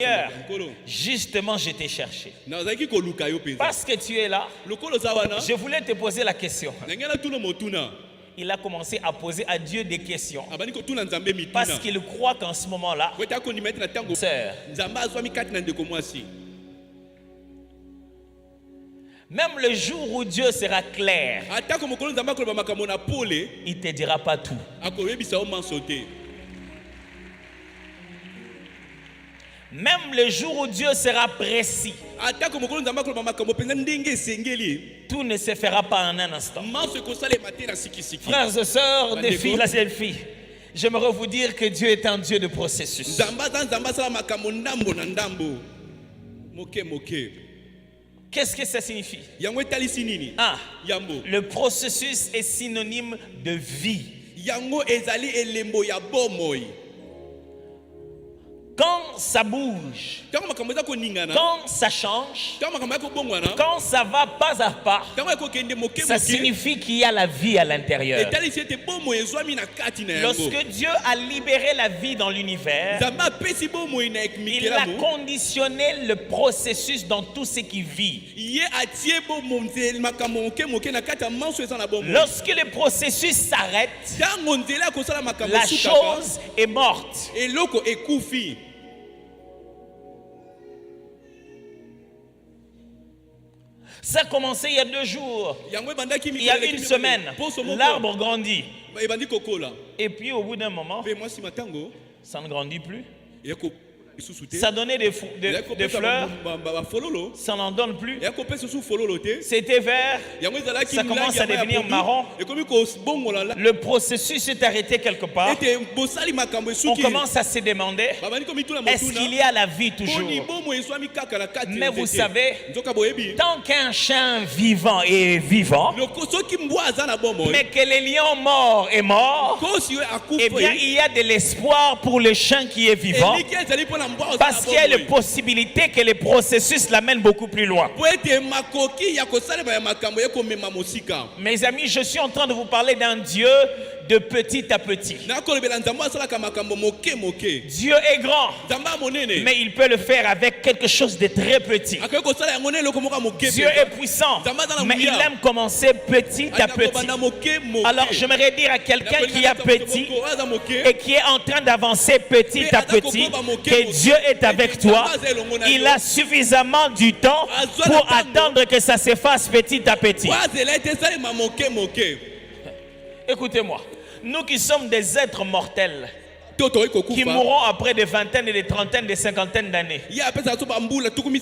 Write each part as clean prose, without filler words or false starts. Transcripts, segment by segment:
Hier, justement, je t'ai cherché. Parce que tu es là, je voulais te poser la question. Il a commencé à poser à Dieu des questions. Parce qu'il croit qu'en ce moment-là, sœur, même le jour où Dieu sera clair, il ne te dira pas tout. Même le jour où Dieu sera précis, tout ne se fera pas en un instant. Frères et sœurs, des filles, la jeune fille, j'aimerais vous dire que Dieu est un Dieu de processus. Qu'est-ce que ça signifie? Ah, le processus est synonyme de vie. Quand ça bouge, quand ça change, quand ça va pas à pas, ça signifie qu'il y a la vie à l'intérieur. Lorsque Dieu a libéré la vie dans l'univers, il a conditionné le processus dans tout ce qui vit. Lorsque le processus s'arrête, la chose est morte. Ça a commencé il y a 2 jours, il y a 1 semaine, l'arbre grandit. Et puis au bout d'un moment, ça ne grandit plus. Ça donnait des fleurs, ça n'en donne plus. C'était vert, ça commence à devenir marron. Le processus est arrêté quelque part. On commence à se demander, est-ce qu'il y a la vie toujours? Mais vous savez, tant qu'un chien vivant est vivant, mais que le lion mort est mort, eh bien il y a de l'espoir pour le chien qui est vivant. Parce qu'il y a la possibilité que le processus l'amène beaucoup plus loin. Mes amis, je suis en train de vous parler d'un Dieu de petit à petit. Dieu est grand, mais il peut le faire avec quelque chose de très petit. Dieu est puissant, mais il aime commencer petit à petit. Alors j'aimerais dire à quelqu'un qui est petit et qui est en train d'avancer petit à petit que Dieu est avec toi. Il a suffisamment du temps pour attendre que ça se fasse petit à petit. Écoutez-moi, nous qui sommes des êtres mortels, qui mourront après des vingtaines, des trentaines, des cinquantaines d'années,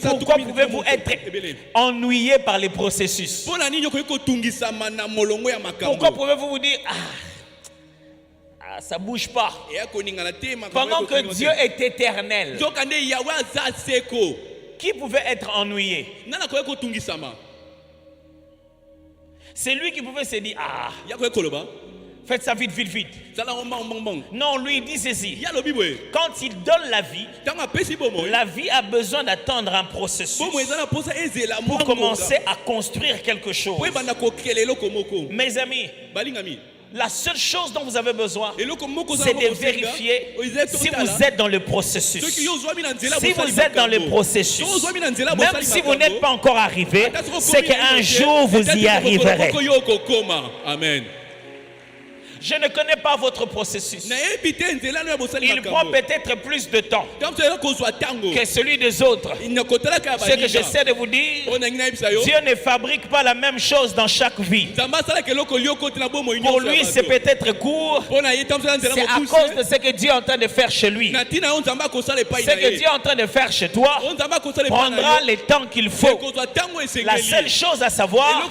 pourquoi pouvez-vous être ennuyé par les processus? Pourquoi pouvez-vous vous dire, ça ne bouge pas, pendant que Dieu est éternel? Qui pouvait être ennuyé? C'est lui qui pouvait se dire, faites ça vite, vite, vite. Non, lui il dit ceci. Quand il donne la vie a besoin d'attendre un processus pour commencer à construire quelque chose. Mes amis, la seule chose dont vous avez besoin, c'est de vérifier si vous êtes dans le processus. Si vous êtes dans le processus, même si vous n'êtes pas encore arrivé, c'est qu'un jour vous y arriverez. Amen. Je ne connais pas votre processus. Il prend peut-être plus de temps que celui des autres. Ce que j'essaie de vous dire, Dieu ne fabrique pas la même chose dans chaque vie. Pour lui, c'est peut-être court. C'est à cause de ce que Dieu est en train de faire chez lui. Ce que Dieu est en train de faire chez toi prendra le temps qu'il faut. La seule chose à savoir,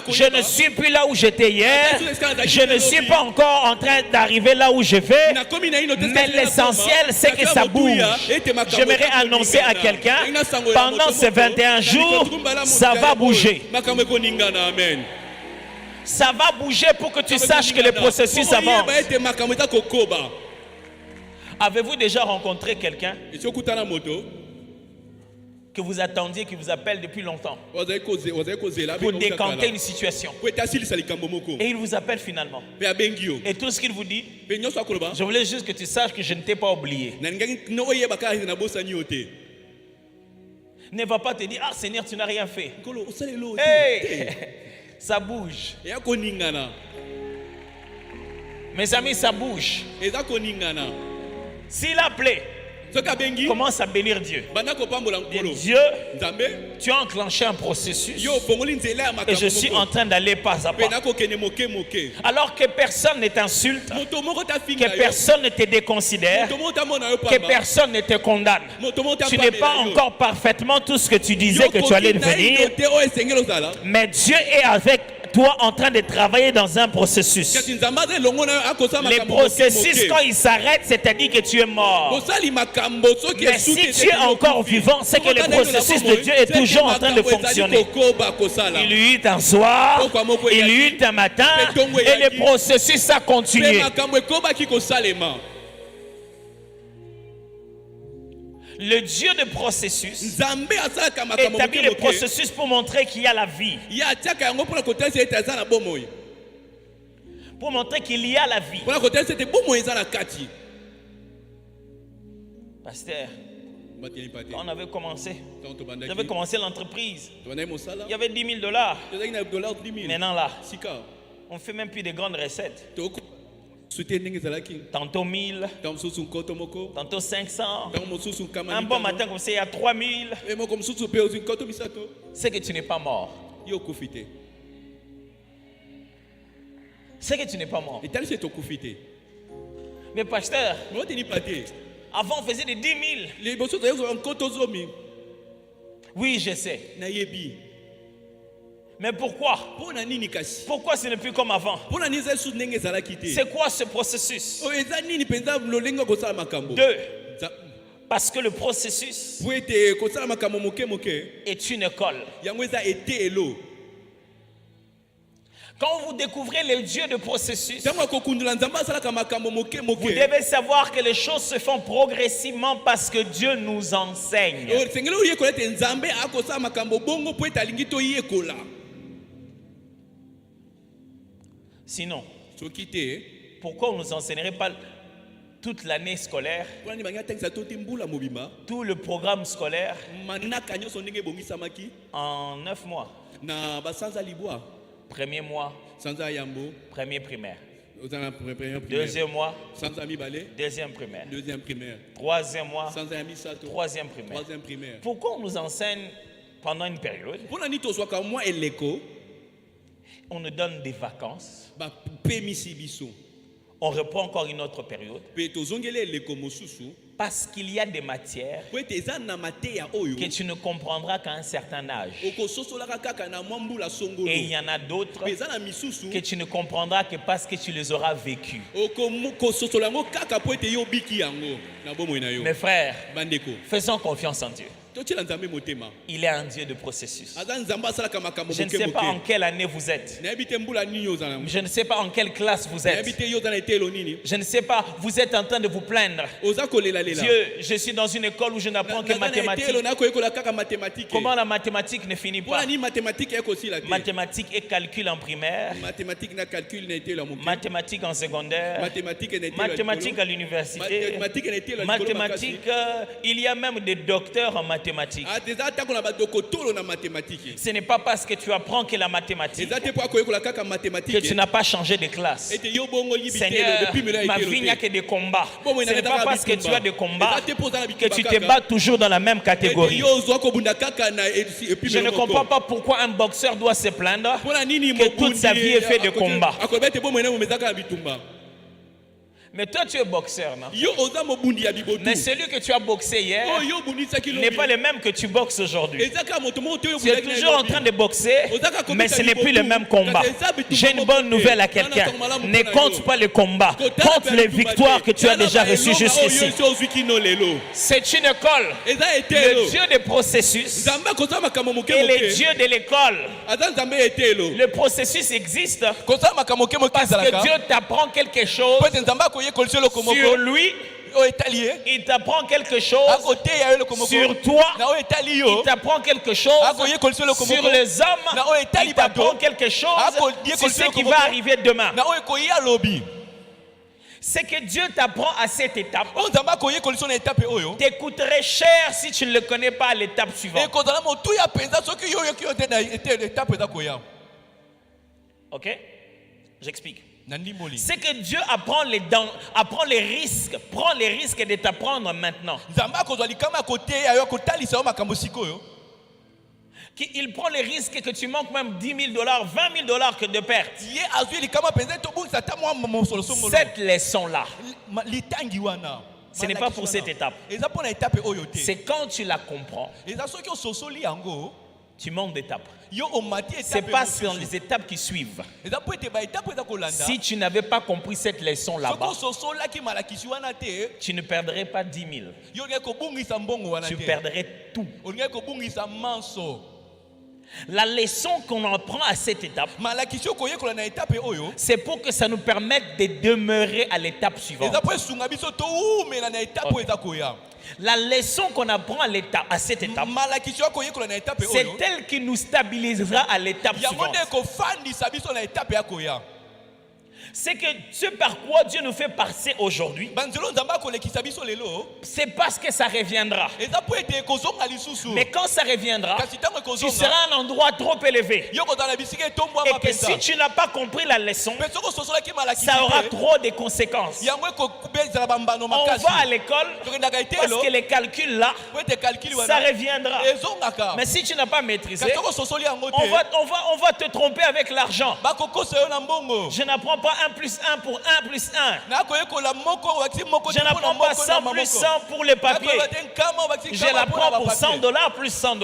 je ne suis plus là où j'étais hier. Je ne suis pas encore en train d'arriver là où je vais, mais l'essentiel c'est que ça bouge. J'aimerais annoncer à quelqu'un, pendant ces 21 jours, ça va bouger. Ça va bouger pour que tu saches que le processus avance. Avez-vous déjà rencontré quelqu'un que vous attendiez, qui vous appelle depuis longtemps pour décanter une situation, et il vous appelle finalement, et tout ce qu'il vous dit, je voulais juste que tu saches que je ne t'ai pas oublié. ne va pas te dire, ah Seigneur, tu n'as rien fait. Hey, ça bouge. Mes amis, ça bouge. S'il a appelé, commence à bénir Dieu. Dieu, tu as enclenché un processus et je suis en train d'aller pas à pas. Alors que personne ne t'insulte, que personne ne te déconsidère, que personne ne te condamne. Tu n'es pas encore parfaitement tout ce que tu disais que tu allais devenir, mais Dieu est avec toi en train de travailler dans un processus. Les processus, quand ils s'arrêtent, c'est-à-dire que tu es mort. Mais si tu es encore vivant, c'est que le processus de Dieu est toujours en train de fonctionner. Il y eut un soir, il y eut un matin, et le processus a continué. Le Dieu de processus établit le processus pour montrer qu'il y a la vie. Pour montrer qu'il y a la vie. Pasteur, quand on avait commencé, j'avais commencé l'entreprise. Il y avait $10,000. Maintenant là, on ne fait même plus de grandes recettes. Tantôt 1000, tantôt 500. Un bon matin comme ça, il y a 3000. C'est que tu n'es pas mort. C'est que tu n'es pas mort. Mais pasteur, avant on faisait des 10 000. Oui, je sais. Mais pourquoi? Pourquoi ce n'est plus comme avant? C'est quoi ce processus? 2. Parce que le processus est une école. Quand vous découvrez le Dieu de processus, vous devez savoir que les choses se font progressivement parce que Dieu nous enseigne. Sinon, pourquoi on ne nous enseignerait pas toute l'année scolaire, tout le programme scolaire en 9 mois? Premier mois, premier primaire. Deuxième mois, deuxième primaire. Troisième mois, troisième primaire. Pourquoi on nous enseigne pendant une période? On nous donne des vacances. On reprend encore une autre période. Parce qu'il y a des matières que tu ne comprendras qu'à un certain âge. Et il y en a d'autres que tu ne comprendras que parce que tu les auras vécues. Mes frères, faisons confiance en Dieu. Il est un Dieu de processus. Je ne sais pas en quelle année vous êtes. Je ne sais pas en quelle classe vous êtes. Je ne sais pas, vous êtes en train de vous plaindre. Dieu, je suis dans une école où je n'apprends que mathématiques. Comment la mathématique ne finit pas? Mathématiques et calcul en primaire. Mathématiques en secondaire. Mathématiques à l'université. Mathématiques, il y a même des docteurs en mathématiques. Ce n'est pas parce que tu apprends que la mathématique que tu n'as pas changé de classe. Seigneur, ma vie n'a que des combats. Ce n'est pas parce que tu as des combats que tu te bats toujours dans la même catégorie. Je ne comprends pas pourquoi un boxeur doit se plaindre que toute sa vie est faite de combats. Mais toi tu es boxeur, non? Mais celui que tu as boxé hier n'est pas le même que tu boxes aujourd'hui. Tu es toujours en train de boxer, mais ce n'est plus le même combat. J'ai une bonne nouvelle à quelqu'un. Ne compte pas le combat, compte les victoires que tu as déjà reçues jusqu'ici. C'est une école. Le Dieu des processus et le Dieu de l'école. Le processus existe parce que Dieu t'apprend quelque chose sur lui. Il t'apprend quelque chose sur toi. Il t'apprend quelque chose sur les hommes. Il t'apprend quelque chose sur ce qui va arriver demain. C'est que Dieu t'apprend à cette étape. T'écouterais cher si tu ne le connais pas à l'étape suivante. Ok? J'explique. C'est que Dieu apprend les risques, prend les risques de t'apprendre maintenant. Il prend les risques que tu manques même $10,000, $20,000 que de perte. Cette leçon-là, ce n'est pas pour cette étape. C'est quand tu la comprends, tu montes d'étape. C'est pas dans les étapes qui suivent. Si tu n'avais pas compris cette leçon là-bas, tu ne perdrais pas 10 000. Tu perdrais tout. La leçon qu'on apprend à cette étape, c'est pour que ça nous permette de demeurer à l'étape suivante. Okay. La leçon qu'on apprend à cette étape, c'est elle qui nous stabilisera à l'étape suivante. C'est que ce par quoi Dieu nous fait passer aujourd'hui, c'est parce que ça reviendra. Mais quand ça reviendra, tu seras à un endroit trop élevé. Et que si tu n'as pas compris la leçon, ça aura trop de conséquences. On va à l'école parce que les calculs là, ça reviendra. Mais si tu n'as pas maîtrisé, on va te tromper avec l'argent. Je n'apprends pas 1 plus 1 pour 1 plus 1. Je n'apprends pas 100 plus 100 pour les papiers. Je l'apprends pour $100 plus $100.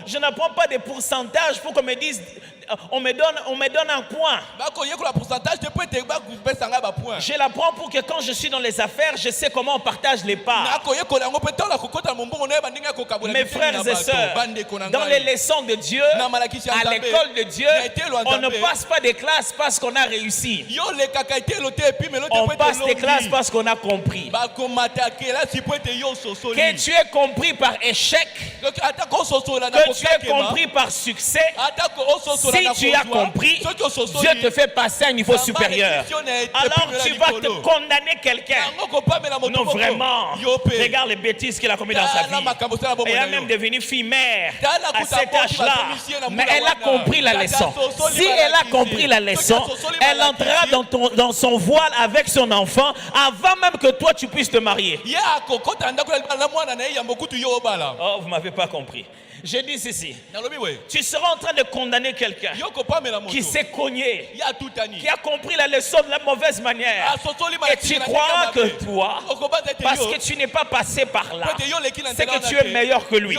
Je n'apprends pas des pourcentages pour qu'on me dise on me donne un point. Je l'apprends pour que quand je suis dans les affaires, je sais comment on partage les parts. Mes frères et sœurs, dans les leçons de Dieu, à l'école de Dieu, on ne passe pas des classes parce qu'on a réussi. On passe des classes parce qu'on a compris. Que tu aies compris par échec, que tu aies compris par succès, si tu as compris, Dieu te fait passer à un niveau supérieur. Alors tu vas te condamner quelqu'un. Non, vraiment. Regarde les bêtises qu'il a commises dans sa vie. Elle a même devenu fille-mère à cet âge-là. Mais elle a compris la leçon. Si elle a compris la leçon, elle entrera dans son voile avec son enfant avant même que toi tu puisses te marier. Oh, vous ne m'avez pas compris. Je dis ceci. Tu seras en train de condamner quelqu'un qui s'est cogné, qui a compris la leçon de la mauvaise manière. Et tu crois que toi, parce que tu n'es pas passé par là, c'est que tu es meilleur que lui.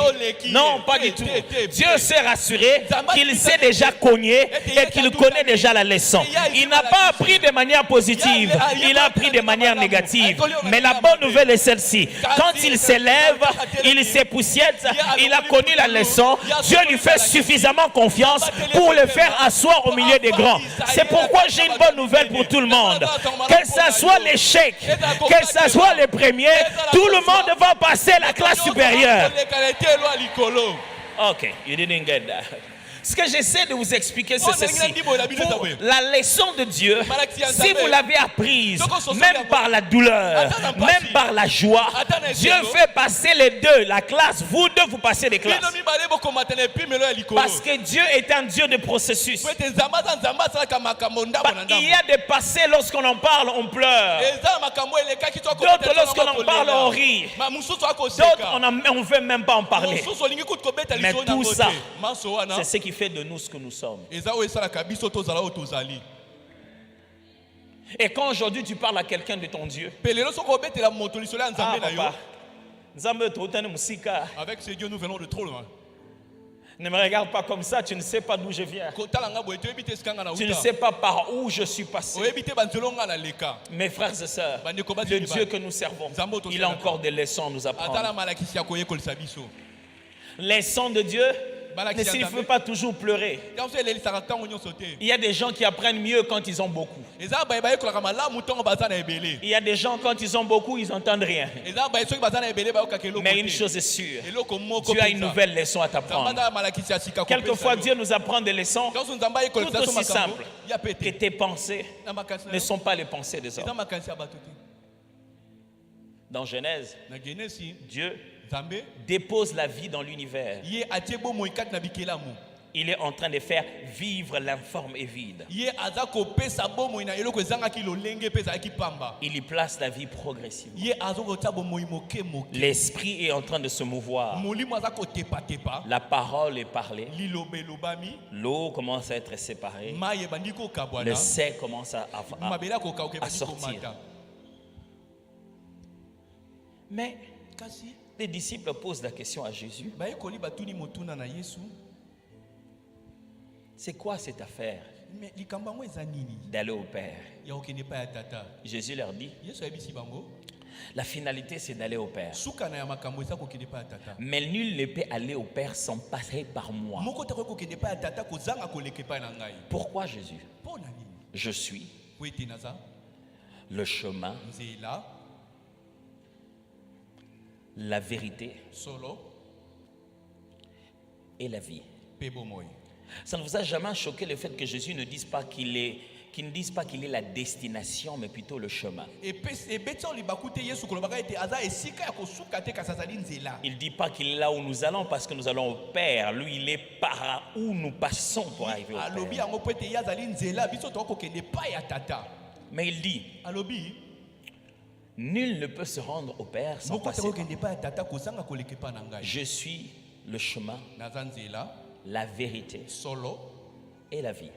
Non, pas du tout. Dieu s'est rassuré qu'il s'est déjà cogné et qu'il connaît déjà la leçon. Il n'a pas appris de manière positive, il a appris de manière négative. Mais la bonne nouvelle est celle-ci. Quand il s'élève, il s'époussiette, il a connu la leçon, Dieu lui fait suffisamment confiance pour le faire asseoir au milieu des grands. C'est pourquoi j'ai une bonne nouvelle pour tout le monde. Que ce soit l'échec, que ce soit les premiers, tout le monde va passer la classe supérieure. Ok, you didn't get that. Ce que j'essaie de vous expliquer, c'est ceci. Pour la leçon de Dieu, si vous l'avez apprise, même par la douleur, même par la joie, Dieu fait passer les deux, la classe. Vous deux, vous passez les classes. Parce que Dieu est un Dieu de processus. Il y a des passés, lorsqu'on en parle, on pleure. D'autres, lorsqu'on en parle, on rit. D'autres, on ne veut même pas en parler. Mais tout ça, c'est ce qui fait de nous ce que nous sommes. Et quand aujourd'hui tu parles à quelqu'un de ton Dieu, avec ce Dieu nous venons de trop loin. Ne me regarde pas comme ça, tu ne sais pas d'où je viens. Tu ne sais pas par où je suis passé. Mes frères et sœurs, le Dieu que nous servons, il a encore des leçons à nous apprendre. Leçons de Dieu, ne signifie pas toujours pleurer. Il y a des gens qui apprennent mieux quand ils ont beaucoup. Il y a des gens quand ils ont beaucoup, ils n'entendent rien. Mais une chose est sûre, tu as une nouvelle leçon à t'apprendre. Quelquefois, Dieu nous apprend des leçons tout aussi simples que tes pensées ne sont pas les pensées des hommes. Dans Genèse, Dieu dépose la vie dans l'univers. Il est en train de faire vivre l'informe et vide. Il y place la vie progressivement. L'esprit est en train de se mouvoir. La parole est parlée. L'eau commence à être séparée. Le sel commence à sortir. Mais les disciples posent la question à Jésus. C'est quoi cette affaire d'aller au Père? Jésus leur dit, la finalité c'est d'aller au Père. Mais nul ne peut aller au Père sans passer par moi. Pourquoi Jésus? Je suis le chemin, la vérité et la vie. Ça ne vous a jamais choqué le fait que Jésus ne dise pas qu'il est la destination, mais plutôt le chemin. Il ne dit pas qu'il est là où nous allons parce que nous allons au Père. Lui, il est par où nous passons pour arriver au Père. Mais il dit, nul ne peut se rendre au Père sans passer par moi. Je suis le chemin, la vérité et la vie.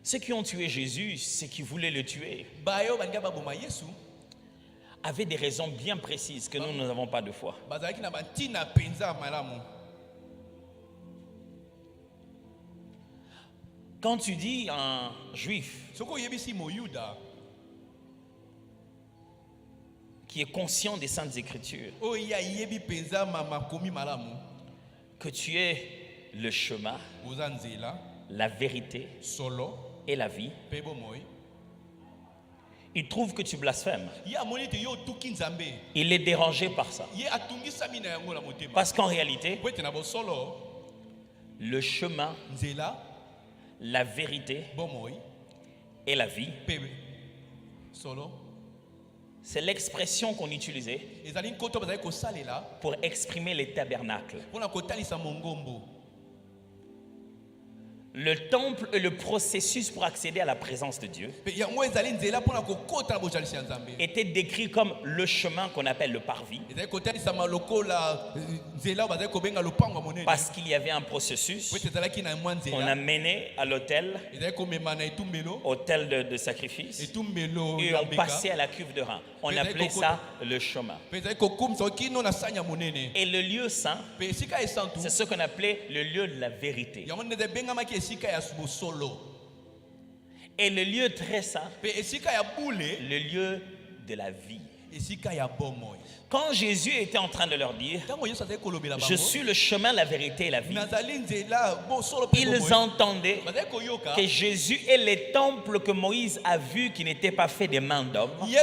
Ceux qui ont tué Jésus, ceux qui voulaient le tuer, avaient des raisons bien précises que nous n'avons pas de foi. Quand tu dis un juif qui est conscient des Saintes Écritures, que tu es le chemin, la vérité et la vie, il trouve que tu blasphèmes. Il est dérangé par ça. Parce qu'en réalité, le chemin, la vérité et la vie, c'est l'expression qu'on utilisait pour exprimer les tabernacles. Le temple est le processus pour accéder à la présence de Dieu. Était décrit comme le chemin qu'on appelle le parvis. Parce qu'il y avait un processus. On a mené à l'autel, autel de sacrifice, et on passait à la cuve de rein. On appelait ça le chemin. Et le lieu saint, c'est ce qu'on appelait le lieu de la vérité. Et le lieu très saint, le lieu de la vie. Quand Jésus était en train de leur dire, je suis le chemin, la vérité et la vie, ils entendaient que Jésus est le temple que Moïse a vu qui n'était pas fait des mains d'homme et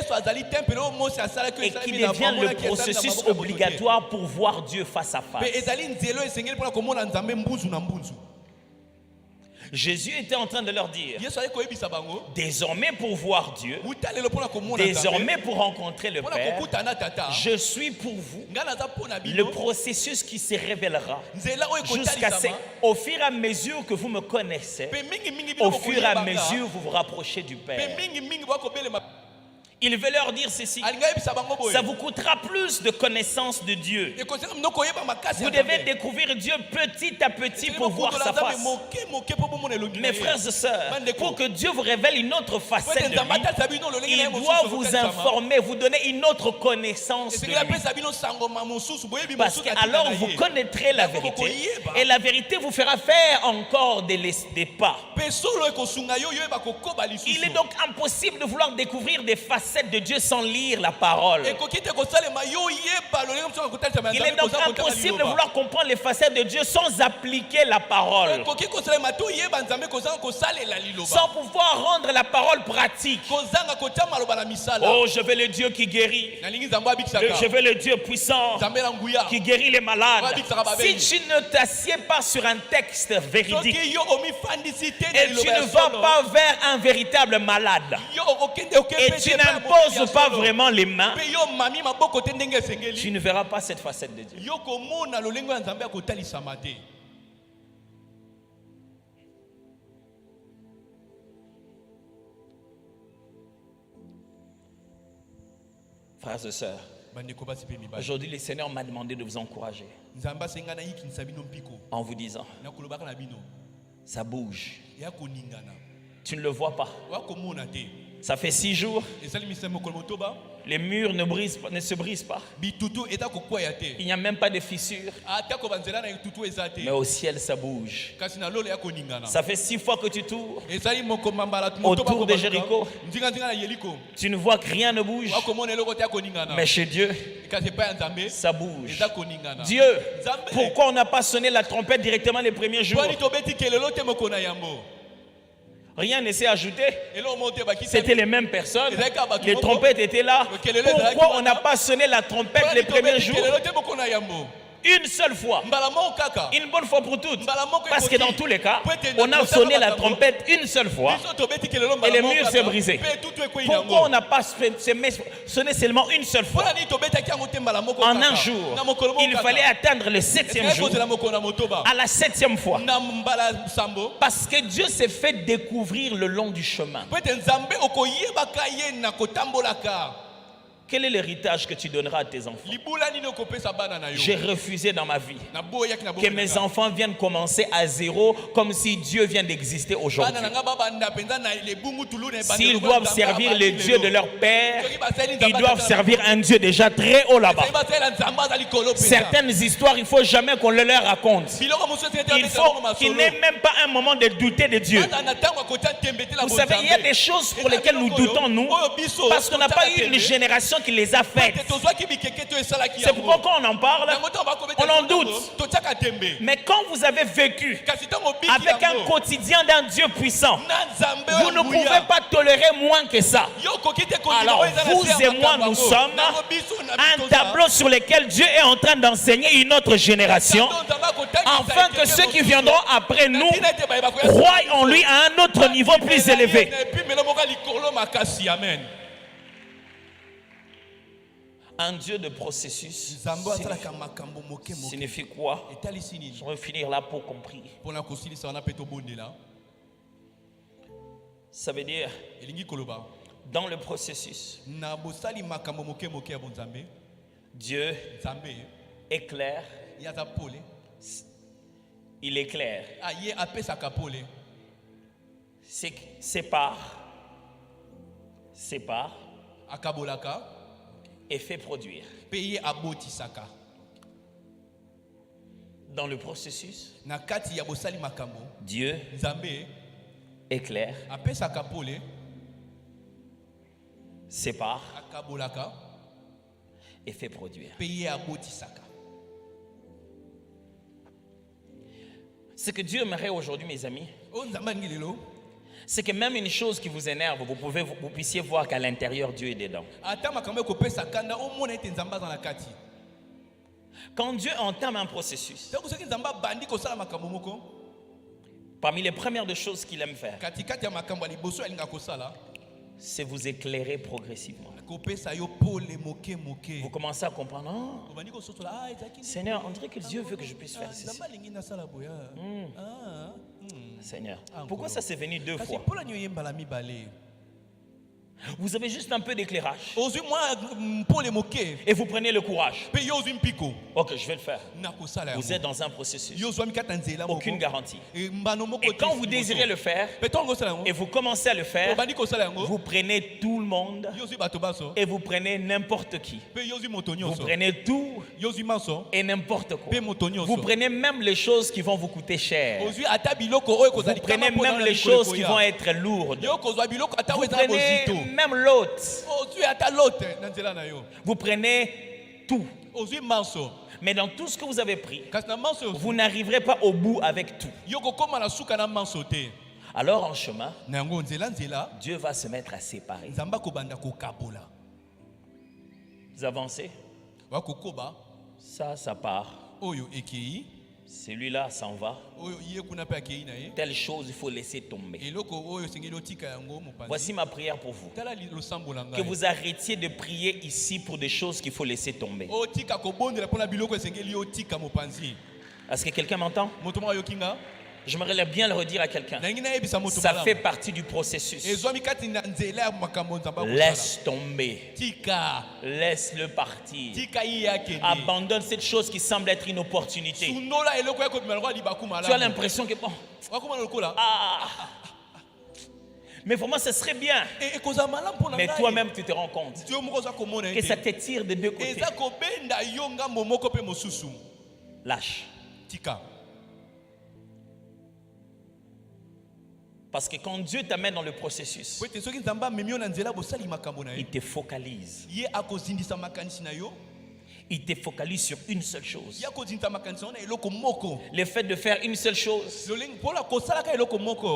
qui devient le processus obligatoire pour voir Dieu face à face. Jésus était en train de leur dire, désormais pour voir Dieu, désormais pour rencontrer le Père, je suis pour vous le processus qui se révélera jusqu'à ce, au fur et à mesure que vous me connaissez, au fur et à mesure vous vous rapprochez du Père. Il veut leur dire ceci, ça vous coûtera plus de connaissance de Dieu. Vous devez découvrir Dieu petit à petit pour voir sa face. Mes frères et sœurs, pour que Dieu vous révèle une autre facette de lui, il doit vous informer, vous donner une autre connaissance de lui. Parce qu'alors vous connaîtrez la vérité et la vérité vous fera faire encore des pas. Il est donc impossible de vouloir découvrir des facettes facettes de Dieu sans lire la parole. Il est donc impossible de vouloir comprendre les facettes de Dieu sans appliquer la parole. Sans pouvoir rendre la parole pratique. Oh, je veux le Dieu qui guérit. Je veux le Dieu puissant qui guérit les malades. Si tu ne t'assieds pas sur un texte véridique et tu ne vas pas vers un véritable malade et tu n'imposes pas vraiment les mains, tu ne verras pas cette facette de Dieu. Frères et sœurs, aujourd'hui, le Seigneur m'a demandé de vous encourager en vous disant, ça bouge. Tu ne le vois pas. Ça fait 6 jours. Les murs ne se brisent pas. Il n'y a même pas de fissures. Mais au ciel, ça bouge. Ça fait 6 fois que tu tours autour de Jéricho. Tu ne vois que rien ne bouge. Mais chez Dieu, ça bouge. Dieu, pourquoi on n'a pas sonné la trompette directement les premiers jours? Rien ne s'est ajouté. C'était les mêmes personnes. Les trompettes étaient là. Pourquoi on n'a pas sonné la trompette les premiers jours? Une seule fois. Une bonne fois pour toutes. Parce que dans tous les cas, on a sonné la trompette une seule fois et le mur s'est brisé. Pourquoi on n'a pas sonné seulement une seule fois? En un jour, il fallait atteindre le 7e jour à la 7e fois. Parce que Dieu s'est fait découvrir le long du chemin. Quel est l'héritage que tu donneras à tes enfants? J'ai refusé dans ma vie que mes enfants viennent commencer à zéro comme si Dieu vient d'exister aujourd'hui. S'ils doivent servir le Dieu de leur père, ils doivent servir un Dieu déjà très haut là-bas. Certaines histoires, il ne faut jamais qu'on le leur raconte. Il faut qu'ils n'aient même pas un moment de douter de Dieu. Vous savez, il y a des choses pour lesquelles nous doutons, nous, parce qu'on n'a pas eu une génération qui les a faites. C'est pourquoi on en parle, on en doute. Mais quand vous avez vécu avec un quotidien d'un Dieu puissant, vous ne pouvez pas tolérer moins que ça. Alors vous et moi, nous sommes un tableau sur lequel Dieu est en train d'enseigner une autre génération, afin que ceux qui viendront après nous croient en lui à un autre niveau plus élevé. Un Dieu de processus signifie quoi? Je vais finir là pour comprendre. Ça veut dire, dans le processus, Dieu est clair. Il est clair. Sépare et fait produire. Dans le processus, Dieu est clair, sépare et fait produire. Ce que Dieu aimerait aujourd'hui, mes amis, c'est que même une chose qui vous énerve, vous puissiez voir qu'à l'intérieur, Dieu est dedans. Quand Dieu entame un processus, parmi les premières des choses qu'il aime faire, c'est vous éclairer progressivement. Vous commencez à comprendre, oh, Seigneur, on dirait que Dieu veut que je puisse faire ceci. Seigneur, pourquoi ça s'est venu 2 fois? Vous avez juste un peu d'éclairage et vous prenez le courage. Ok, je vais le faire. Vous êtes dans un processus, aucune garantie. Et quand vous désirez le faire et vous commencez à le faire, vous prenez tout le monde et vous prenez n'importe qui. Vous prenez tout et n'importe quoi. Vous prenez même les choses qui vont vous coûter cher. Vous prenez même les choses qui vont être lourdes. Vous prenez même l'hôte. Vous prenez tout. Mais dans tout ce que vous avez pris, vous n'arriverez pas au bout avec tout. Alors en chemin, Dieu va se mettre à séparer. Vous avancez. Ça part. Celui-là s'en va. Telle chose, il faut laisser tomber. Voici ma prière pour vous. Que vous arrêtiez de prier ici pour des choses qu'il faut laisser tomber. Est-ce que quelqu'un m'entend? J'aimerais bien le redire à quelqu'un. Ça fait partie du processus. Laisse tomber. Laisse-le partir. Abandonne cette chose qui semble être une opportunité. Tu as l'impression que bon. Mais pour moi, ce serait bien. Mais toi-même, tu te rends compte que ça te tire de deux côtés. Lâche. Parce que quand Dieu t'amène dans le processus, il te focalise. Il te focalise sur une seule chose. Le fait de faire une seule chose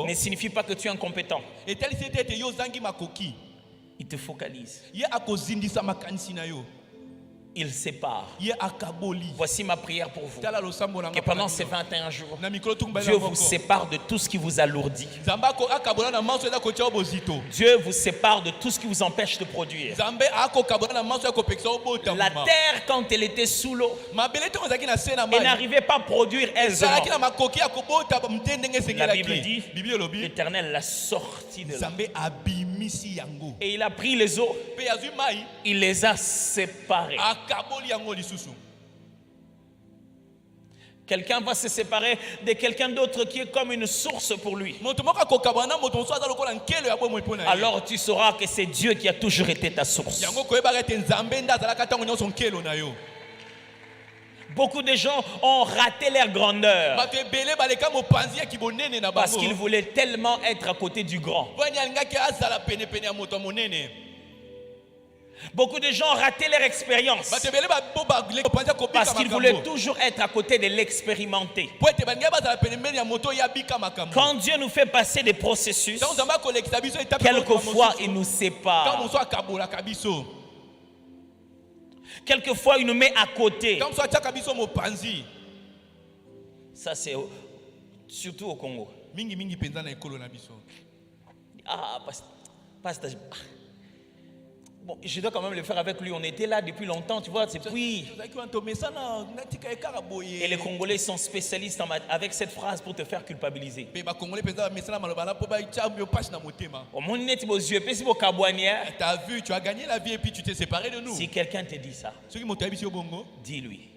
ne signifie pas que tu es incompétent. Il te focalise. Il sépare. Voici ma prière pour vous. Que pendant ces 21 jours, Dieu vous sépare de tout ce qui vous alourdit. Dieu vous sépare de tout ce qui vous empêche de produire. La terre, quand elle était sous l'eau, elle n'arrivait pas à produire aisément. La Bible dit, l'Éternel l'a sorti de là. Et il a pris les eaux, il les a séparées. Quelqu'un va se séparer de quelqu'un d'autre qui est comme une source pour lui. Alors tu sauras que c'est Dieu qui a toujours été ta source. Beaucoup de gens ont raté leur grandeur parce qu'ils voulaient tellement être à côté du grand. Beaucoup de gens ont raté leur expérience parce qu'ils voulaient toujours être à côté de l'expérimenté. Quand Dieu nous fait passer des processus, quelquefois il nous sépare. Quelquefois il nous met à côté. Ça c'est surtout au Congo. Pasteur. Bon, je dois quand même le faire avec lui. On était là depuis longtemps, tu vois. Puis... Et les Congolais sont spécialistes avec cette phrase pour te faire culpabiliser. T'as vu, tu as gagné la vie et puis tu t'es séparé de nous. Si quelqu'un te dit ça, dis-lui.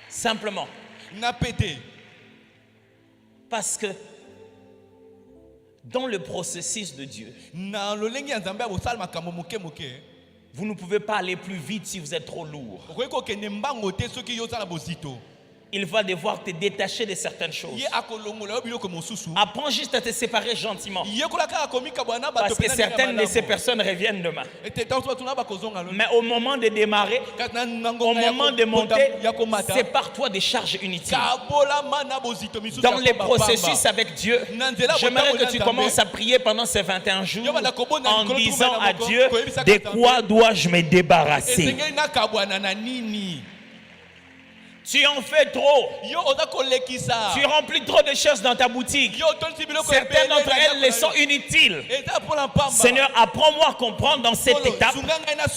Simplement. Parce que dans le processus de Dieu, vous ne pouvez pas aller plus vite si vous êtes trop lourd. Il va devoir te détacher de certaines choses. Apprends juste à te séparer gentiment. Parce que certaines de ces personnes reviennent demain. Mais au moment de démarrer, au moment de monter, sépare-toi des charges inutiles. Dans les processus avec Dieu, j'aimerais que tu commences à prier pendant ces 21 jours en disant à Dieu, de quoi dois-je me débarrasser? Tu en fais trop. Tu remplis trop de choses dans ta boutique. Certaines d'entre elles sont inutiles. Seigneur, apprends-moi à comprendre dans cette étape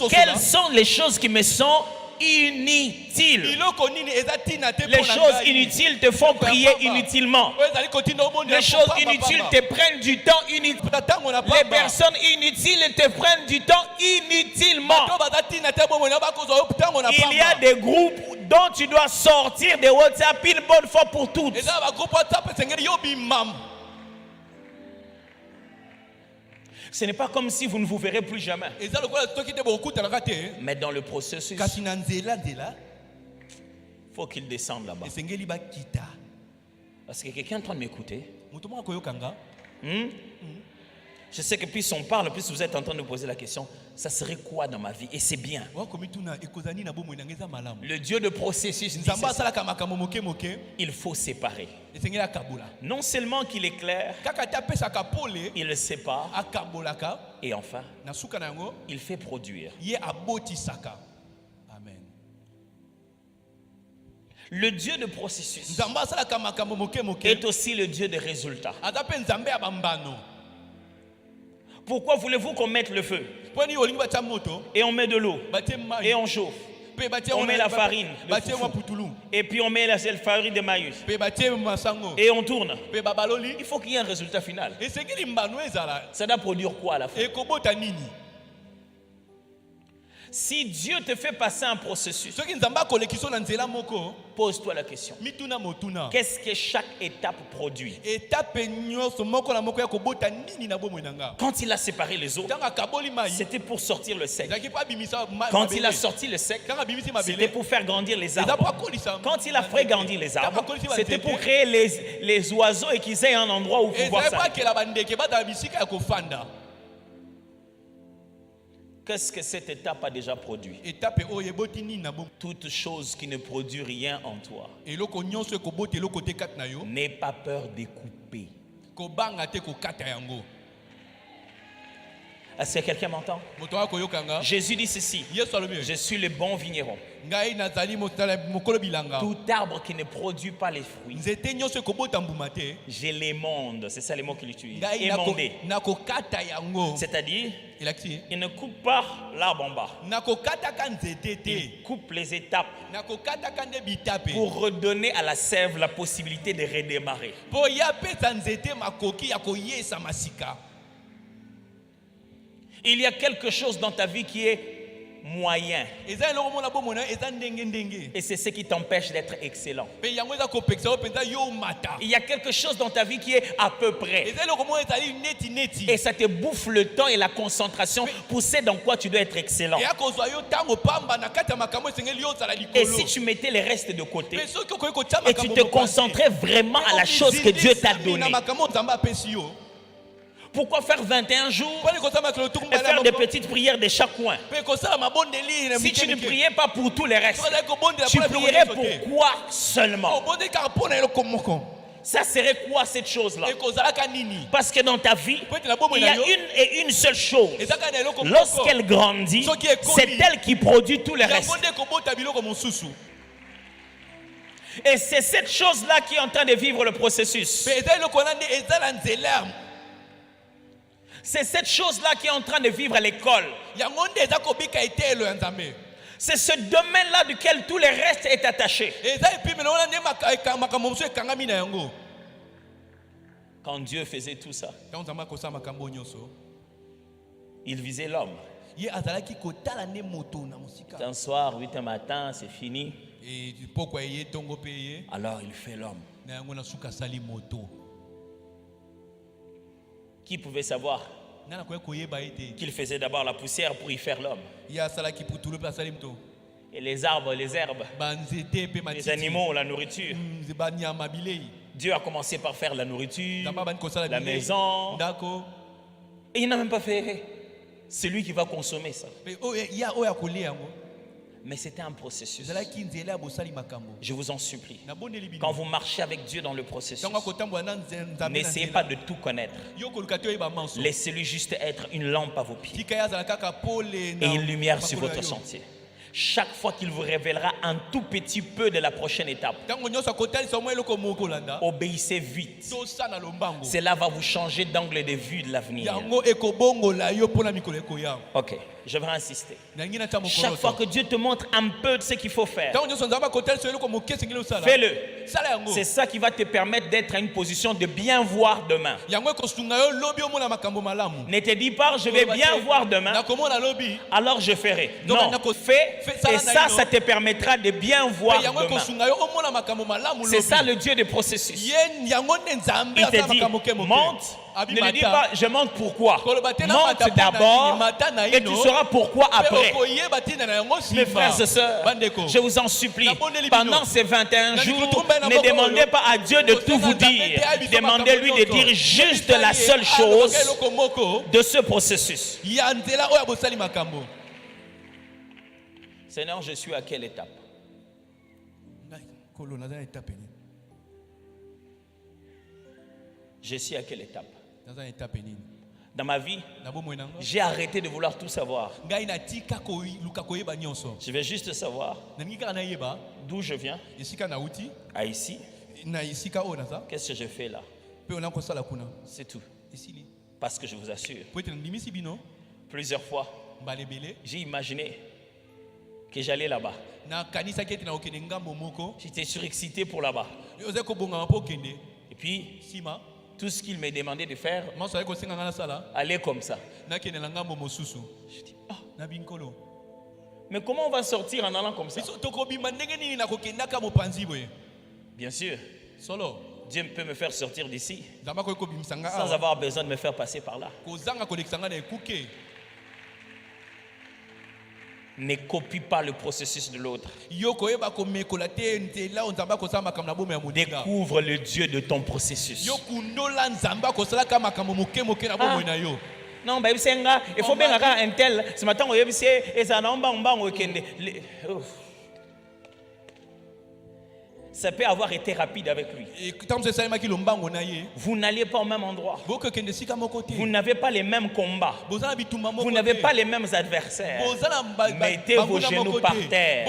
quelles sont les choses qui me sont inutiles. Les choses inutiles te font prier inutilement. Les choses inutiles te prennent du temps inutilement. Les personnes inutiles te prennent du temps inutilement. Il y a des groupes dont tu dois sortir de WhatsApp une bonne fois pour toutes. Ce n'est pas comme si vous ne vous verrez plus jamais. Mais dans le processus, il faut qu'il descende là-bas. Parce que quelqu'un est en train de m'écouter. Je sais que plus on parle, plus vous êtes en train de poser la question, ça serait quoi dans ma vie? Et c'est bien. Le Dieu de processus dit ça. Il faut séparer. Non seulement qu'il est clair, il le sépare, et enfin, il fait produire. Amen. Le Dieu de processus est aussi le Dieu de résultats. Pourquoi voulez-vous qu'on mette le feu? Et on met de l'eau. Et on chauffe. On met la farine. Et puis on met la farine de maïs. Et on tourne. Il faut qu'il y ait un résultat final. Ça doit produire quoi à la fin? Si Dieu te fait passer un processus, pose-toi la question. Qu'est-ce que chaque étape produit? Quand il a séparé les eaux, c'était pour sortir le sec. Quand il a sorti le sec, c'était pour faire grandir les arbres. Quand il a fait grandir les arbres, c'était pour créer les oiseaux et qu'ils aient un endroit où pouvoir s'arrêter. Qu'est-ce que cette étape a déjà produit? Toute chose qui ne produit rien en toi. N'aie pas peur de couper. Est-ce que quelqu'un m'entend? Jésus dit ceci: je suis le bon vigneron. Tout arbre qui ne produit pas les fruits, je l'émonde. C'est ça les mots qu'il utilise. Émondé. C'est-à-dire, il ne coupe pas l'arbre en bas. Il coupe les étapes pour redonner à la sève la possibilité de redémarrer. Il y a quelque chose dans ta vie qui est moyen. Et c'est ce qui t'empêche d'être excellent. Il y a quelque chose dans ta vie qui est à peu près. Et ça te bouffe le temps et la concentration pour ce dans quoi tu dois être excellent. Et si tu mettais les restes de côté et tu te concentrais vraiment à la chose que Dieu t'a donnée. Pourquoi faire 21 jours et faire des petites prières de chaque coin? Si tu ne priais pas pour tous les restes, tu prierais pour quoi seulement? Ça serait quoi cette chose-là? Parce que dans ta vie, il y a une seule chose. Lorsqu'elle grandit, c'est elle qui produit tous les restes. Et c'est cette chose-là qui est en train de vivre le processus. C'est cette chose-là qui est en train de vivre à l'école. C'est ce domaine-là duquel tout le reste est attaché. Quand Dieu faisait tout ça, il visait l'homme. Un soir, 8h matin, c'est fini. Alors il fait l'homme. Qui pouvait savoir qu'il faisait d'abord la poussière pour y faire l'homme? Et les arbres, les herbes, les animaux, la nourriture. Dieu a commencé par faire la nourriture, la maison. Et il n'a même pas fait celui qui va consommer ça. Mais c'était un processus. Je vous en supplie. Quand vous marchez avec Dieu dans le processus, n'essayez pas de tout connaître. Laissez-lui juste être une lampe à vos pieds et une lumière sur votre sentier. Chaque fois qu'il vous révélera un tout petit peu de la prochaine étape, obéissez vite. Cela va vous changer d'angle de vue de l'avenir. Ok, je vais insister. Chaque fois que Dieu te montre un peu de ce qu'il faut faire, fais-le. C'est ça qui va te permettre d'être à une position de bien voir demain. Ne te dis pas je vais bien voir demain, alors je ferai. Non, fais. Et ça te permettra de bien voir demain. C'est ça le Dieu des processus. Il te dit, monte, Ne lui dis pas, je montre pourquoi. Montre d'abord et tu sauras pourquoi après. Mes frères et sœurs, je vous en supplie, pendant ces 21 jours, ne demandez pas à Dieu de tout vous dire. Demandez-lui de dire juste la seule chose de ce processus. Seigneur, je suis à quelle étape? Je suis à quelle étape? Dans ma vie, j'ai arrêté de vouloir tout savoir. Je vais juste savoir d'où je viens, à ici. Qu'est-ce que je fais là? C'est tout. Parce que je vous assure, plusieurs fois, j'ai imaginé que j'allais là-bas. J'étais surexcité pour là-bas. Et puis, tout ce qu'il me demandait de faire, aller comme ça. Je dis, mais comment on va sortir en allant comme ça? Bien sûr, Dieu peut me faire sortir d'ici sans avoir besoin de me faire passer par là. Ne copie pas le processus de l'autre. Découvre le Dieu de ton processus. Non, il faut bien un tel. Ce matin, ça peut avoir été rapide avec lui. Vous n'allez pas au même endroit. Vous n'avez pas les mêmes combats. Vous n'avez pas les mêmes adversaires. Mettez vos genoux par terre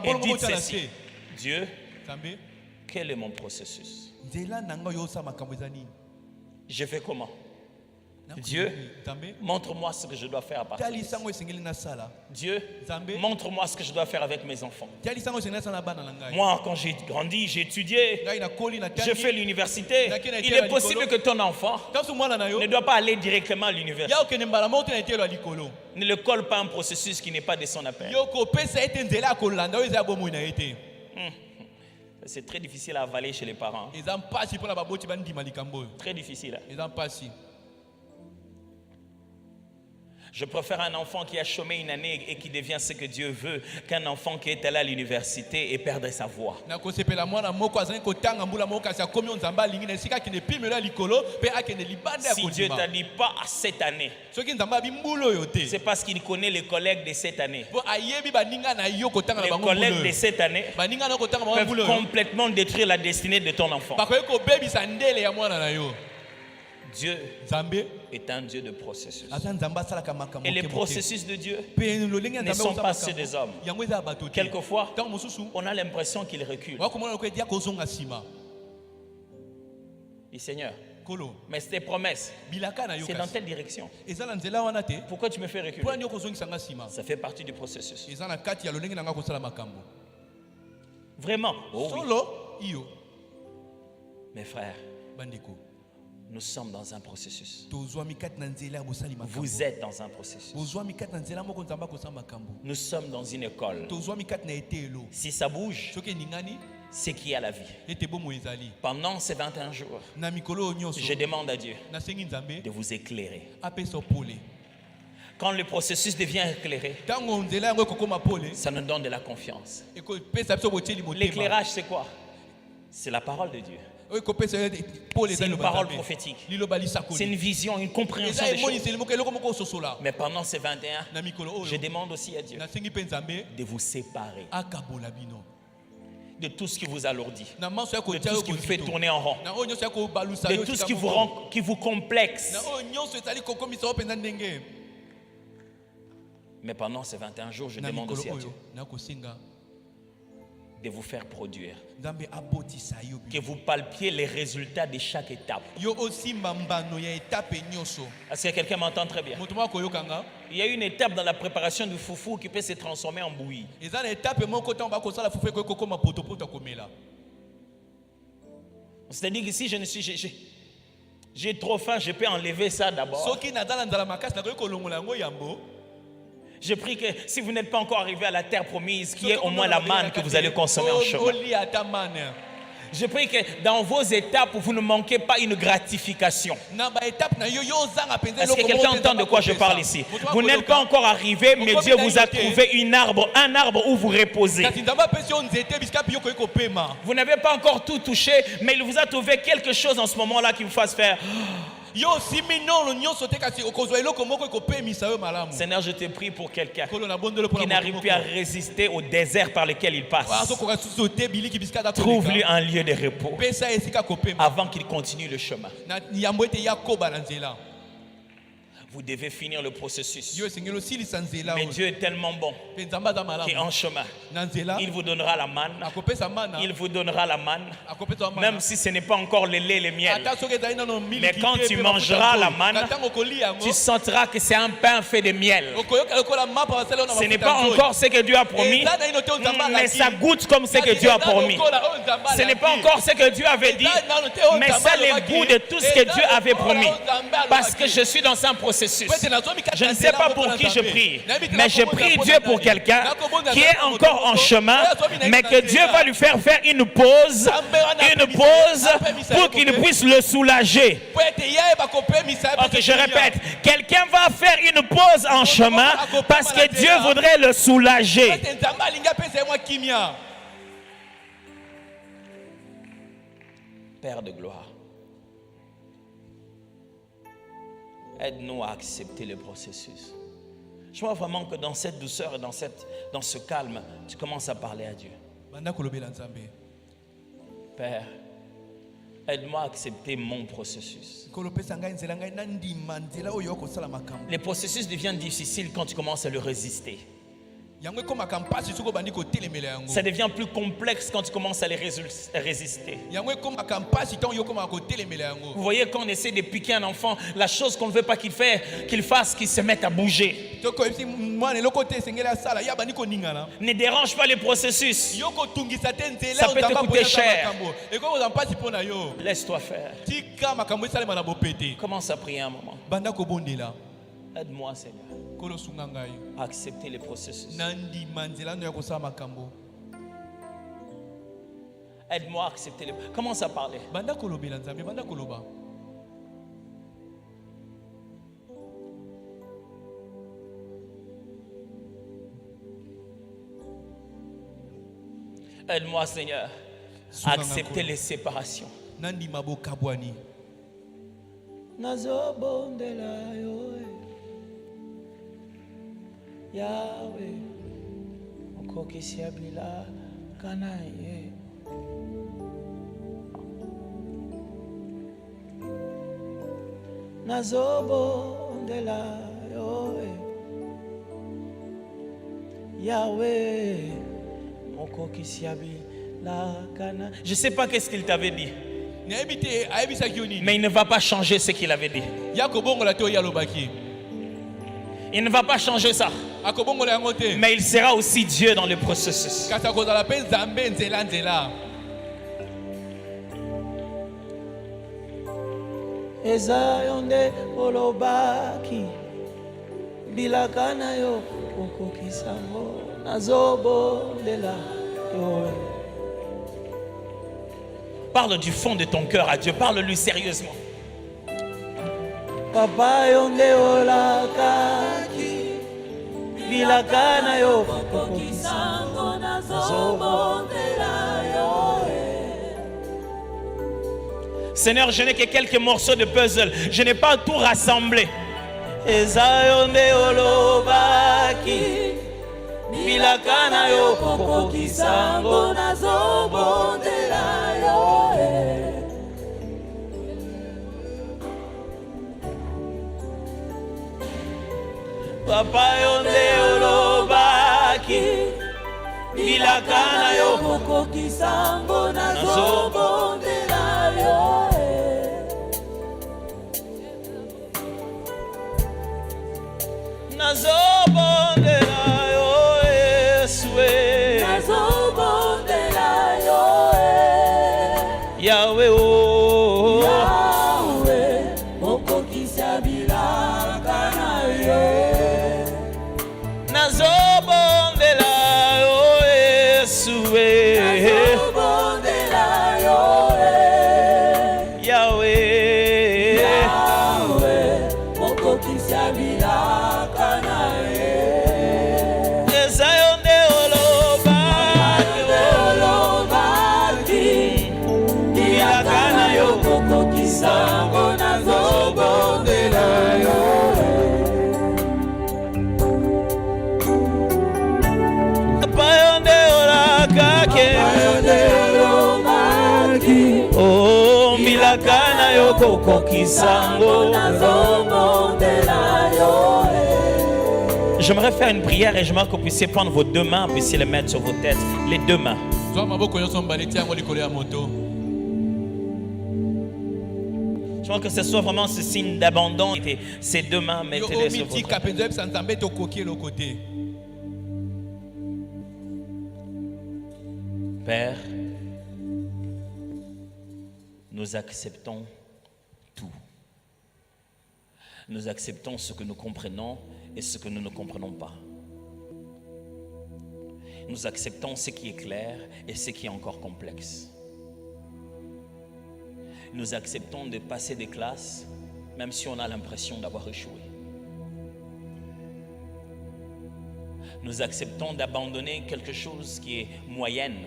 et dites ceci. Dieu, quel est mon processus? Je fais comment? Dieu, montre-moi ce que je dois faire à partir de ça. Dieu, montre-moi ce que je dois faire avec mes enfants. Moi, quand j'ai grandi, j'ai étudié, j'ai fait l'université. Il est possible que ton enfant ne doit pas aller directement à l'université. Ne le colle pas un processus qui n'est pas de son appel. C'est très difficile à avaler chez les parents. Très difficile. Je préfère un enfant qui a chômé une année et qui devient ce que Dieu veut qu'un enfant qui est allé à l'université et perdre sa voix. Si Dieu t'a dit pas à cette année, c'est parce qu'il connaît les collègues de cette année. Les collègues de cette année peuvent complètement détruire la destinée de ton enfant. Dieu est un Dieu de processus. Et les processus de Dieu ne sont pas ceux des hommes. Quelquefois, on a l'impression qu'il recule. Dis Seigneur, mais tes promesses, c'est dans telle direction. Pourquoi tu me fais reculer? Ça fait partie du processus. Vraiment. Oh oui. Mes frères, nous sommes dans un processus. Vous êtes dans un processus. Nous sommes dans une école. Si ça bouge, c'est qu'il y a la vie. Pendant ces 21 jours, je demande à Dieu de vous éclairer. Quand le processus devient éclairé, ça nous donne de la confiance. L'éclairage, c'est quoi? C'est la parole de Dieu. C'est une parole prophétique. C'est une vision, une compréhension des choses. Mais pendant ces 21, je demande aussi à Dieu de vous séparer de tout ce qui vous alourdit, de tout ce qui vous fait tourner en rond, de tout ce qui vous complexe. Mais pendant ces 21 jours, je demande aussi à Dieu de vous faire produire, que vous palpiez les résultats de chaque étape. Est-ce que quelqu'un m'entend très bien? Il y a une étape dans la préparation du foufou qui peut se transformer en bouillie. C'est-à-dire que si j'ai trop faim, je peux enlever ça d'abord. Je prie que si vous n'êtes pas encore arrivé à la terre promise, qu'il y ait au moins la manne que vous allez consommer en chemin. Je prie que dans vos étapes, vous ne manquez pas une gratification. Est-ce que quelqu'un entend de quoi je parle ici? Vous n'êtes pas encore arrivé, mais Dieu vous a trouvé un arbre où vous reposez. Vous n'avez pas encore tout touché, mais il vous a trouvé quelque chose en ce moment-là qui vous fasse faire... Seigneur, je te prie pour quelqu'un qui n'arrive plus à résister au désert par lequel il passe. Trouve-lui un lieu de repos avant qu'il continue le chemin. Vous devez finir le processus. Mais Dieu est tellement bon qu'en chemin, il vous donnera la manne. Il vous donnera la manne. Même si ce n'est pas encore le lait et le miel. Mais quand tu mangeras la manne, tu sentiras que c'est un pain fait de miel. Ce n'est pas encore ce que Dieu a promis, mais ça goûte comme ce que Dieu a promis. Ce n'est pas encore ce que Dieu avait dit, mais ça a le goût de tout ce que Dieu avait promis. Parce que je suis dans un processus. Je ne sais pas pour qui je prie, mais je prie Dieu pour quelqu'un qui est encore en chemin, mais que Dieu va lui faire une pause pour qu'il puisse le soulager. Ok, je répète, quelqu'un va faire une pause en chemin parce que Dieu voudrait le soulager. Père de gloire, aide-nous à accepter le processus. Je vois vraiment que dans cette douceur et dans ce calme, tu commences à parler à Dieu. Père, aide-moi à accepter mon processus. Le processus devient difficile quand tu commences à le résister. Ça devient plus complexe quand tu commences à les résister. Vous voyez, quand on essaie de piquer un enfant, la chose qu'on ne veut pas qu'il fasse, qu'il se mette à bouger. Ne dérange pas le processus. Ça peut te coûter cher. Laisse-toi faire. Commence à prier un moment. Aide-moi, Seigneur, à accepter le processus. Aide-moi à accepter le processus. Commence à parler. Aide-moi, Seigneur, à accepter les séparations. Yahweh, Okokisiabila Kanaye. Nazobo de la Yahweh, Okokisiabila Kana. Je ne sais pas qu'est-ce qu'il t'avait dit, mais il ne va pas changer ce qu'il avait dit. Il ne va pas changer ça. Mais il sera aussi Dieu dans le processus. Ezayonde olobaki bilakana yo okokisango nazobo lela yo. Parle du fond de ton cœur à Dieu. Parle-lui sérieusement. Papa yonde olakaki bilakana yo okokisango nazobo lela yo. Seigneur, je n'ai que quelques morceaux de puzzle. Je n'ai pas tout rassemblé. Ezayonde olobaki bilakana yo okokisango nazobo lela yo. Papa yonde olobaki bilakana yo okokisango nazobo lela yo. Nazobondela yo Yesue, nazobondela yo Yahweh oh Yahweh okokisa bilaka na yo. Nazobondela yo Yesue, nazobondela yo Oh, milakana yoko kisango. J'aimerais faire une prière et j'aimerais que vous puissiez prendre vos deux mains, puissiez les mettre sur vos têtes, les deux mains. Je veux que ce soit vraiment ce signe d'abandon. Ces deux mains, mettez-les sur votre tête. Père, nous acceptons tout. Nous acceptons ce que nous comprenons et ce que nous ne comprenons pas. Nous acceptons ce qui est clair et ce qui est encore complexe. Nous acceptons de passer des classes même si on a l'impression d'avoir échoué. Nous acceptons d'abandonner quelque chose qui est moyenne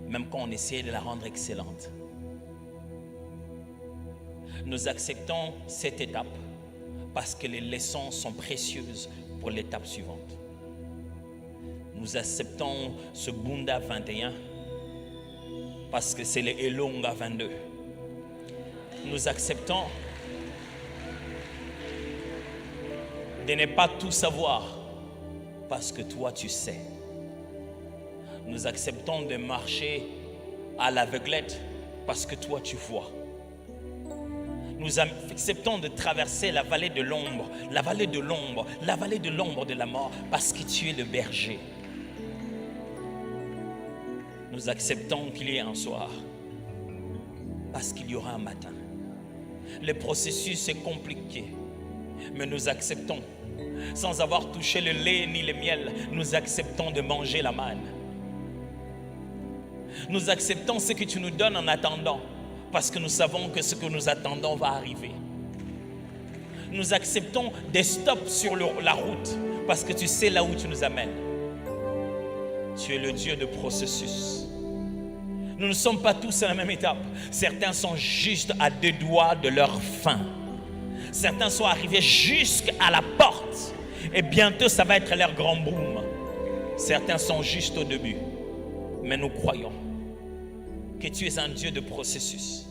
même quand on essaie de la rendre excellente. Nous acceptons cette étape parce que les leçons sont précieuses pour l'étape suivante. Nous acceptons ce Bunda 21 parce que c'est le Elonga 22. Nous acceptons de ne pas tout savoir parce que toi tu sais. Nous acceptons de marcher à l'aveuglette parce que toi tu vois. Nous acceptons de traverser la vallée de l'ombre, la vallée de l'ombre, la vallée de l'ombre de la mort parce que tu es le berger. Nous acceptons qu'il y ait un soir parce qu'il y aura un matin. Le processus est compliqué, mais nous acceptons. Sans avoir touché le lait ni le miel, nous acceptons de manger la manne. Nous acceptons ce que tu nous donnes en attendant, parce que nous savons que ce que nous attendons va arriver. Nous acceptons des stops sur la route, parce que tu sais là où tu nous amènes. Tu es le Dieu de processus. Nous ne sommes pas tous à la même étape. Certains sont juste à 2 doigts de leur fin. Certains sont arrivés jusqu'à la porte. Et bientôt, ça va être leur grand boom. Certains sont juste au début. Mais nous croyons que tu es un Dieu de processus.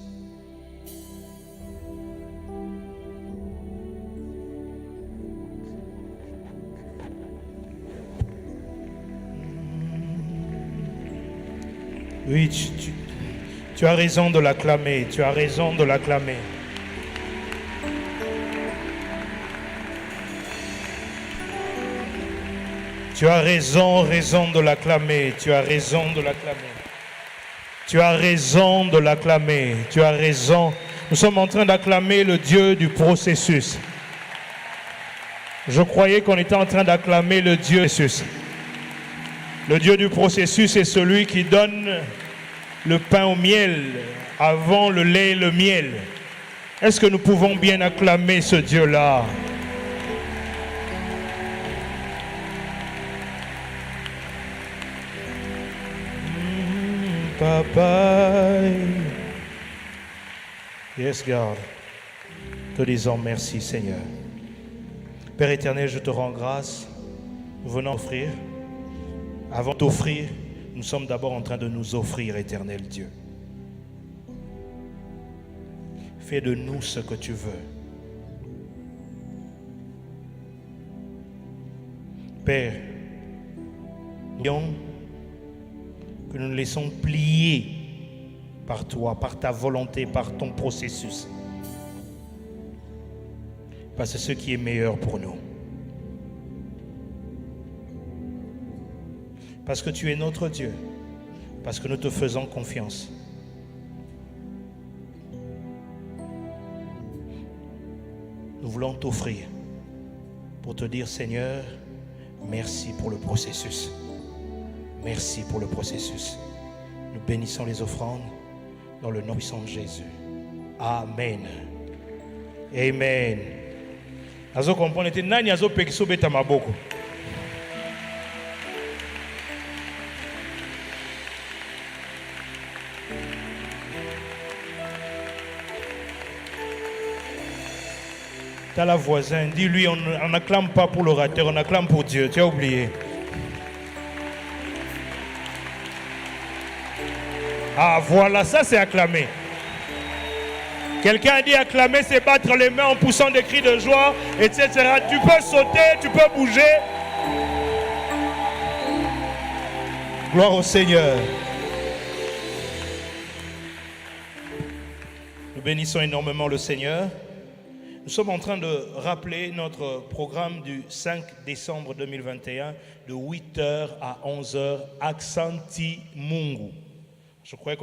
Oui, tu as raison de l'acclamer. Tu as raison de l'acclamer. Tu as raison de l'acclamer. Tu as raison de l'acclamer. Tu as raison de l'acclamer. Tu as raison. Nous sommes en train d'acclamer le Dieu du processus. Je croyais qu'on était en train d'acclamer le Dieu du processus. Le Dieu du processus est celui qui donne le pain au miel avant le lait et le miel. Est-ce que nous pouvons bien acclamer ce Dieu-là? Papa. Yes, God. Te disons merci, Seigneur. Père éternel, je te rends grâce. Nous venons offrir. Avant d'offrir, nous sommes d'abord en train de nous offrir, éternel Dieu. Fais de nous ce que tu veux. Père, que nous nous laissons plier par toi, par ta volonté, par ton processus. Parce que c'est ce qui est meilleur pour nous. Parce que tu es notre Dieu. Parce que nous te faisons confiance. Nous voulons t'offrir pour te dire, Seigneur, merci pour le processus. Merci pour le processus. Nous bénissons les offrandes dans le nom puissant de Jésus. Amen. Amen. Azo comprendre te nani azo pekiso beta maboko. T'as la voisin, dis-lui, on n'acclame pas pour l'orateur, on acclame pour Dieu. Tu as oublié. Ah, voilà, ça c'est acclamer. Quelqu'un a dit acclamer, c'est battre les mains en poussant des cris de joie, etc. Tu peux sauter, tu peux bouger. Gloire au Seigneur. Nous bénissons énormément le Seigneur. Nous sommes en train de rappeler notre programme du 5 décembre 2021 de 8h à 11h, Accenti Mungu. Je crois que